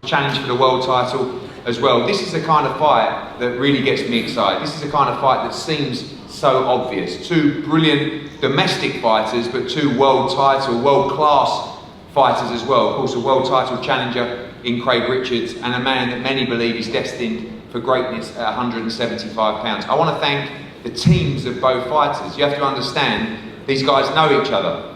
challenge for the world title as well. This is the kind of fight that really gets me excited. This is the kind of fight that seems so obvious. Two brilliant domestic fighters, but two world class fighters as well. Of course, a world title challenger in Craig Richards, and a man that many believe is destined for greatness at 175 pounds. I want to thank the teams of both fighters. You have to understand, these guys know each other.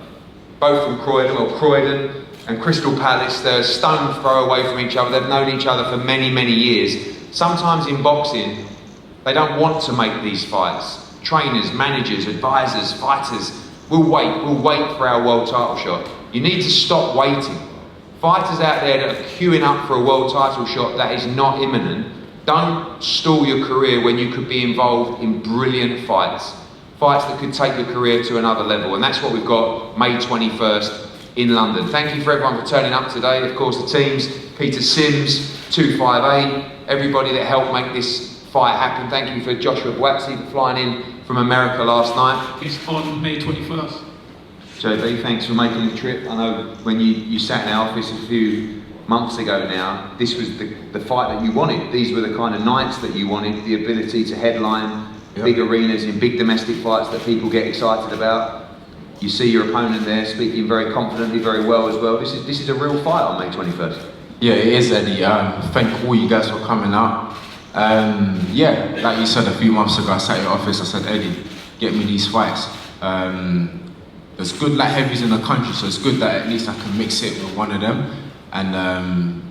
Both from Croydon and Crystal Palace. They're a stone's throw away from each other. They've known each other for many, many years. Sometimes in boxing, they don't want to make these fights. Trainers, managers, advisors, fighters, we'll wait for our world title shot. You need to stop waiting. Fighters out there that are queuing up for a world title shot that is not imminent, don't stall your career when you could be involved in brilliant fights. Fights that could take your career to another level, and that's what we've got May 21st in London. Thank you for everyone for turning up today. Of course, the teams, Peter Sims, 258, everybody that helped make this fight happen. Thank you for Joshua Buatsi for flying in from America last night. It's on May 21st. JB, thanks for making the trip. I know when you sat in our office a few months ago now, this was the fight that you wanted. These were the kind of nights that you wanted, the ability to headline big arenas in big domestic fights that people get excited about. You see your opponent there speaking very confidently, very well as well. This is a real fight on May 21st. Yeah, it is, Eddie. Thank all you guys for coming out. Yeah, like you said a few months ago, I sat in your office, I said, Eddie, get me these fights. There's good light heavies in the country, so it's good that at least I can mix it with one of them. And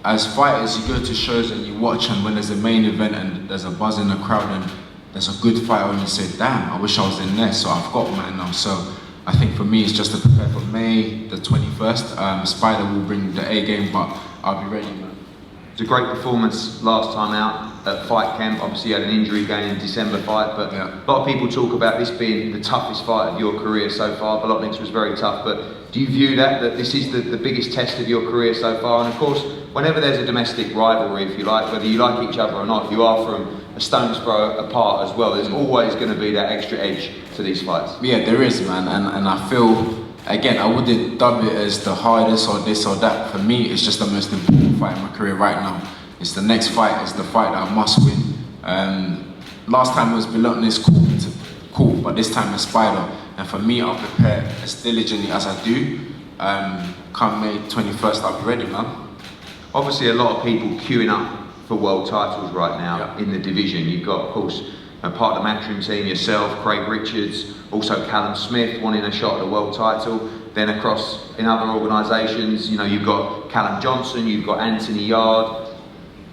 as fighters, you go to shows and you watch, and when there's a main event and there's a buzz in the crowd and there's a good fight, and you say, damn, I wish I was in there, so I've got mine now. So I think for me, it's just to prepare for May the 21st. Spider will bring the A game, but I'll be ready, man. It was a great performance last time out at fight camp. Obviously, you had an injury going in December fight, but a lot of people talk about this being the toughest fight of your career so far. Bolotniks was very tough, but do you view that this is the biggest test of your career so far? And of course, whenever there's a domestic rivalry, if you like, whether you like each other or not, you are from a stone's throw apart as well. There's always going to be that extra edge to these fights. Yeah, there is, man, and I feel, again, I wouldn't dub it as the hardest or this or that. For me, it's just the most important fight in my career right now. It's the next fight, it's the fight that I must win. Last time it was Bolotniks, cool, but this time it's Spider. And for me, I'll prepare as diligently as I do. Come May 21st, I'll be ready, man. Obviously, a lot of people queuing up for world titles right now in the division. You've got, of course, part of the matchroom team, yourself, Craig Richards, also Callum Smith wanting a shot at the world title. Then across in other organisations, you know, you've got Callum Johnson, you've got Anthony Yard.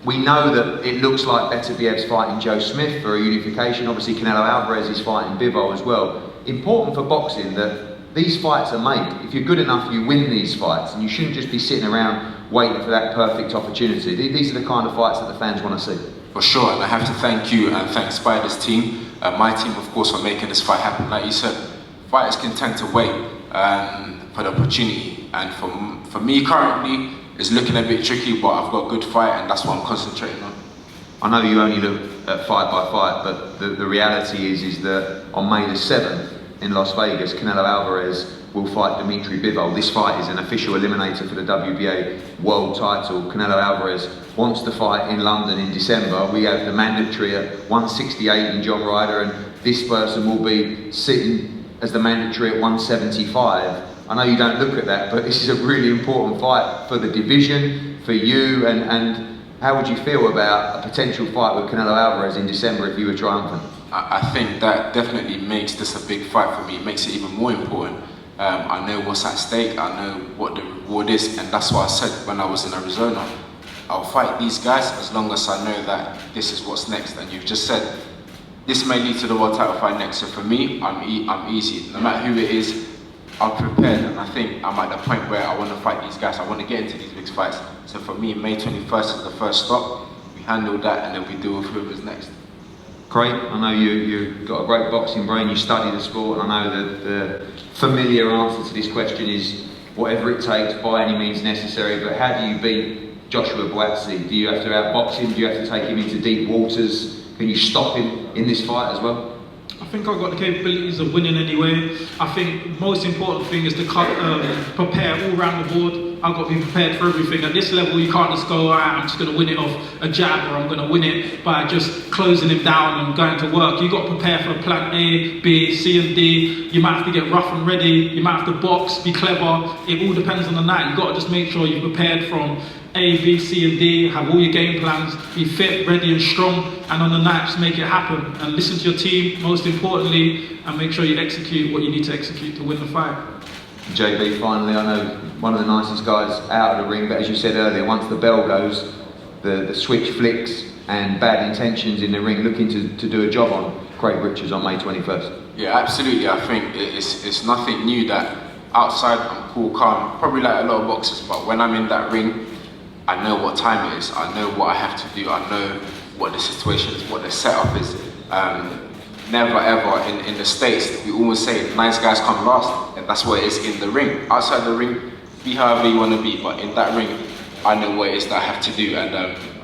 We know that it looks like Beterbiev's fighting Joe Smith for a unification. Obviously, Canelo Alvarez is fighting Bivol as well. Important for boxing that these fights are made. If you're good enough, you win these fights, and you shouldn't just be sitting around waiting for that perfect opportunity. These are the kind of fights that the fans want to see. For sure, and I have to thank you and thank Spider's team, my team, of course, for making this fight happen. Like you said, fighters can tend to wait for the opportunity, and for me currently, it's looking a bit tricky, but I've got a good fight, and that's what I'm concentrating on. I know you only look at fight by fight, but the reality is that on May the 7th in Las Vegas, Canelo Alvarez will fight Dimitri Bivol. This fight is an official eliminator for the WBA world title. Canelo Alvarez wants to fight in London in December. We have the mandatory at 168 in John Ryder, and this person will be sitting as the mandatory at 175. I know you don't look at that, but this is a really important fight for the division, for you, and how would you feel about a potential fight with Canelo Alvarez in December if you were triumphant? I think that definitely makes this a big fight for me. It makes it even more important. I know what's at stake, I know what the reward is, and that's what I said when I was in Arizona. I'll fight these guys as long as I know that this is what's next. And you've just said, this may lead to the world title fight next. So for me, I'm easy. No matter who it is, I'm prepared, and I think I'm at the point where I want to fight these guys. I want to get into these big fights. So for me, May 21st is the first stop. We handle that, and then we deal with whoever's next. Craig, I know you've got a great boxing brain, you study the sport, and I know that the familiar answer to this question is whatever it takes, by any means necessary, but how do you beat Joshua Buatsi? Do you have to outbox him? Do you have to take him into deep waters? Can you stop him in this fight as well? I think I've got the capabilities of winning anyway. I think the most important thing is to prepare all round the board. I've got to be prepared for everything. At this level, you can't just go, all right, I'm just going to win it off a jab, or I'm going to win it by just closing him down and going to work. You've got to prepare for plan A, B, C and D. You might have to get rough and ready. You might have to box, be clever. It all depends on the night. You've got to just make sure you're prepared from A, B, C and D, have all your game plans, be fit, ready and strong, and on the night just make it happen. And listen to your team, most importantly, and make sure you execute what you need to execute to win the fight. JB, finally, I know one of the nicest guys out of the ring, but as you said earlier, once the bell goes, the switch flicks and bad intentions in the ring looking to do a job on Craig Richards on May 21st. Yeah, absolutely. I think it's nothing new that outside I'm cool, calm, probably like a lot of boxers, but when I'm in that ring, I know what time it is, I know what I have to do, I know what the situation is, what the setup is. Never ever in the States, we always say nice guys come last, and that's what it is in the ring. Outside the ring, be however you want to be, but in that ring, I know what it is that I have to do, and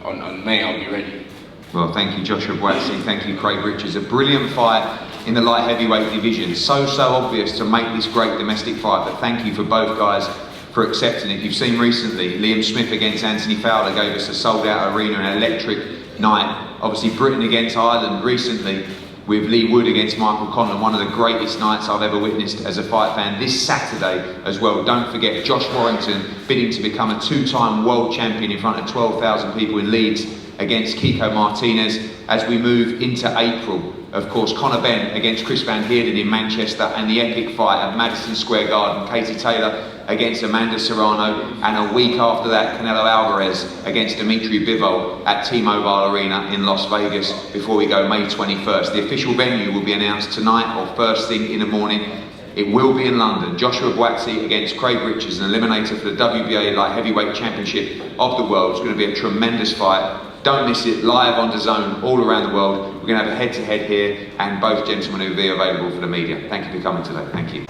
on May I'll be ready. Well, thank you Joshua Buatsi, thank you Craig Richards. A brilliant fight in the light heavyweight division. So obvious to make this great domestic fight, but thank you for both guys for accepting it. You've seen recently, Liam Smith against Anthony Fowler gave us a sold-out arena, an electric night. Obviously Britain against Ireland recently, with Lee Wood against Michael Conlan, one of the greatest nights I've ever witnessed as a fight fan. This Saturday as well, don't forget, Josh Warrington bidding to become a two-time world champion in front of 12,000 people in Leeds against Kiko Martinez. As we move into April, of course, Conor Benn against Chris Van Heerden in Manchester, and the epic fight at Madison Square Garden, Katie Taylor against Amanda Serrano, and a week after that, Canelo Alvarez against Dimitri Bivol at T-Mobile Arena in Las Vegas, before we go May 21st. The official venue will be announced tonight or first thing in the morning. It will be in London. Joshua Buatsi against Craig Richards, an eliminator for the WBA Light Heavyweight Championship of the world. It's going to be a tremendous fight. Don't miss it, live on DAZN all around the world. We're going to have a head-to-head here, and both gentlemen will be available for the media. Thank you for coming today. Thank you.